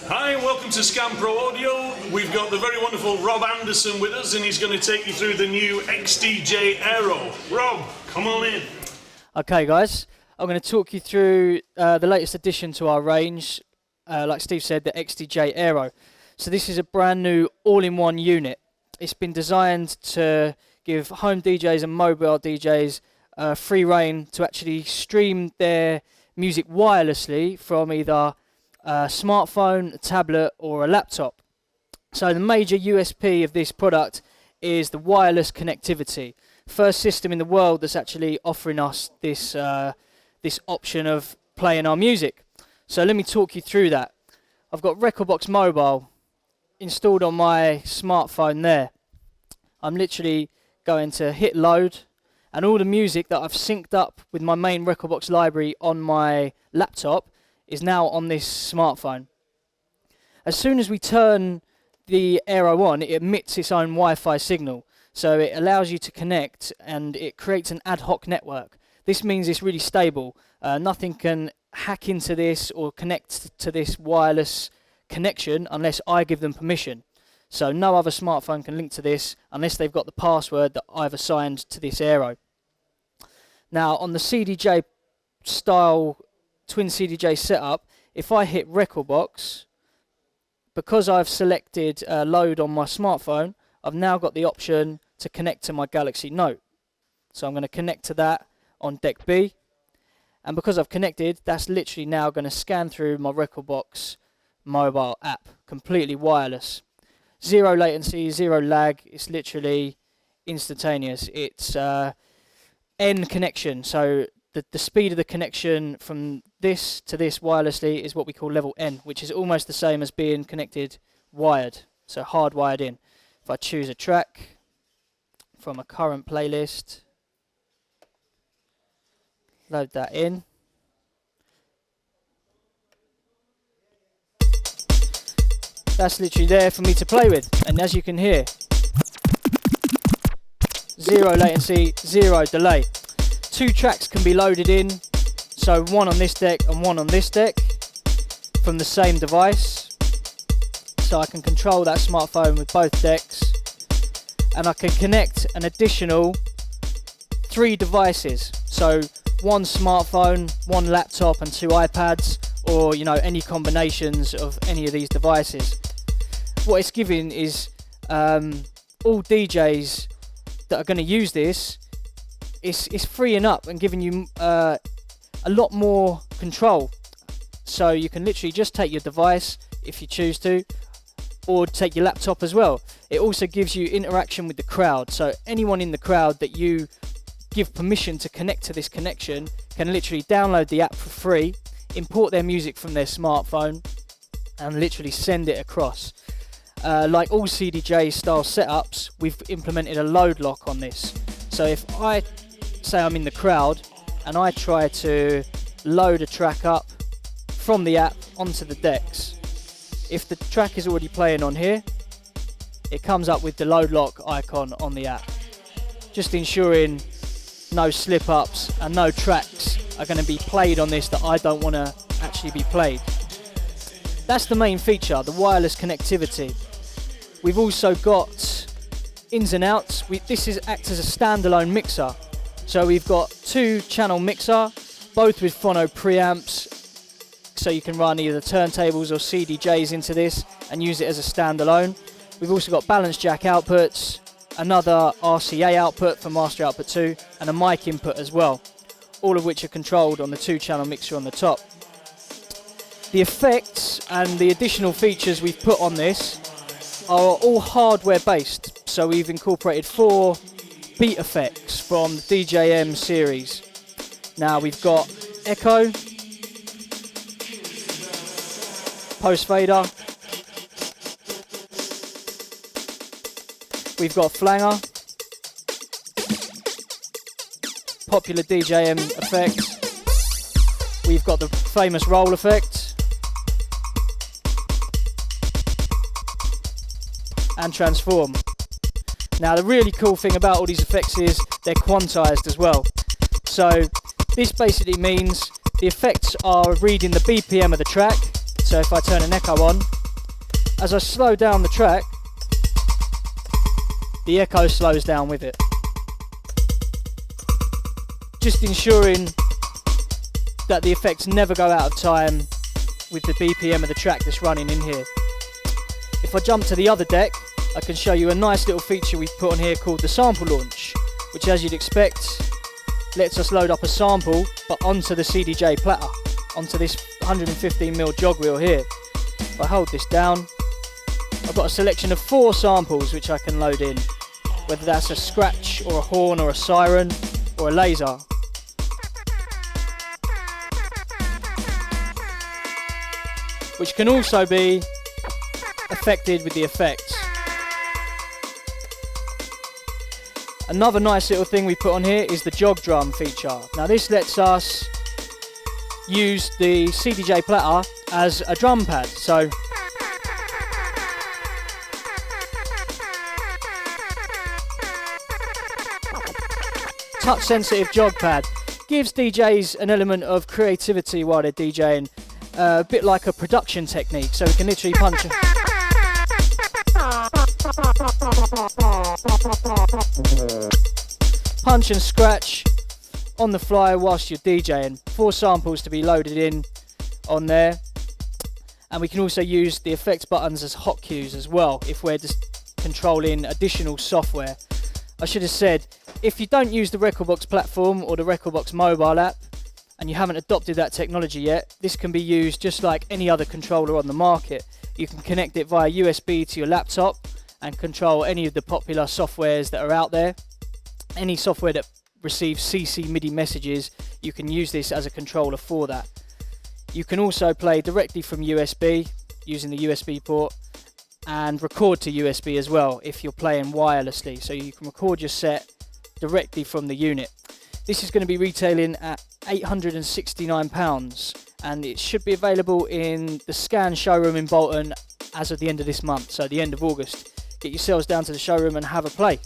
Hi and welcome to Scam Pro Audio. We've got the very wonderful Rob Anderson with us and he's going to take you through the new XDJ-Aero. Rob, come on in. Okay guys, I'm going to talk you through the latest addition to our range, like Steve said, the XDJ-Aero. So this is a brand new all-in-one unit. It's been designed to give home DJs and mobile DJs free reign to actually stream their music wirelessly from either a smartphone, a tablet or a laptop. So the major USP of this product is the wireless connectivity. First system in the world that's actually offering us this this option of playing our music. So let me talk you through that. I've got Rekordbox Mobile installed on my smartphone there. I'm literally going to hit load, and all the music that I've synced up with my main Rekordbox library on my laptop is now on this smartphone. As soon as we turn the Aero on, it emits its own Wi-Fi signal. So it allows you to connect and it creates an ad hoc network. This means it's really stable. Nothing can hack into this or connect to this wireless connection unless I give them permission. So no other smartphone can link to this unless they've got the password that I've assigned to this Aero. Now on the CDJ style twin CDJ setup, if I hit Rekordbox, because I've selected load on my smartphone, I've now got the option to connect to my Galaxy Note. So I'm going to connect to that on deck B, and because I've connected, that's literally now going to scan through my Rekordbox mobile app, completely wireless. Zero latency, zero lag, it's literally instantaneous. It's N connection, so the speed of the connection from this to this wirelessly is what we call level N, which is almost the same as being connected wired, so hardwired in. If I choose a track from a current playlist, load that in. That's literally there for me to play with, and as you can hear, zero latency, zero delay. Two tracks can be loaded in, so one on this deck and one on this deck from the same device. So I can control that smartphone with both decks, and I can connect an additional 3 devices. So one smartphone, one laptop and 2 iPads, or any combinations of any of these devices. What it's giving is all DJs that are going to use this, it's freeing up and giving you a lot more control. So you can literally just take your device if you choose to, or take your laptop as well. It also gives you interaction with the crowd, so anyone in the crowd that you give permission to connect to this connection can literally download the app for free, import their music from their smartphone and literally send it across. Like all CDJ style setups, we've implemented a load lock on this. So if I say I'm in the crowd and I try to load a track up from the app onto the decks, if the track is already playing on here, it comes up with the load lock icon on the app, just ensuring no slip ups and no tracks are going to be played on this that I don't want to actually be played. That's the main feature, the wireless connectivity. We've also got ins and outs. This acts as a standalone mixer. So we've got 2-channel mixer, both with phono preamps, so you can run either turntables or CDJs into this and use it as a standalone. We've also got balance jack outputs, another RCA output for master output 2, and a mic input as well, all of which are controlled on the 2-channel mixer on the top. The effects and the additional features we've put on this are all hardware based, so we've incorporated 4 beat effects from the DJM series. Now we've got echo, post fader, we've got flanger, popular DJM effects, we've got the famous roll effect, and transform. Now the really cool thing about all these effects is they're quantized as well. So this basically means the effects are reading the BPM of the track So if I turn an echo on, as I slow down the track, the echo slows down with it. Just ensuring that the effects never go out of time with the BPM of the track that's running in here. If I jump to the other deck, I can show you a nice little feature we've put on here called the sample launch, which, as you'd expect, lets us load up a sample but onto the CDJ platter, onto this 115mm jog wheel here. If I hold this down, I've got a selection of 4 samples which I can load in, whether that's a scratch or a horn or a siren or a laser. Which can also be affected with the effects. Another nice little thing we put on here is the jog drum feature. Now this lets us use the CDJ platter as a drum pad. So touch sensitive jog pad gives DJs an element of creativity while they're DJing. A bit like a production technique, so we can literally punch and scratch on the fly whilst you're DJing. 4 samples to be loaded in on there, and we can also use the effects buttons as hotkeys as well if we're just controlling additional software. I should have said, if you don't use the Rekordbox platform or the Rekordbox mobile app, and you haven't adopted that technology yet, this can be used just like any other controller on the market. You can connect it via USB to your laptop and control any of the popular softwares that are out there. Any software that receives CC MIDI messages, you can use this as a controller for that. You can also play directly from USB using the USB port and record to USB as well if you're playing wirelessly. So you can record your set directly from the unit. This is going to be retailing at £869 and it should be available in the Scan showroom in Bolton as of the end of this month, so the end of August. Get yourselves down to the showroom and have a play.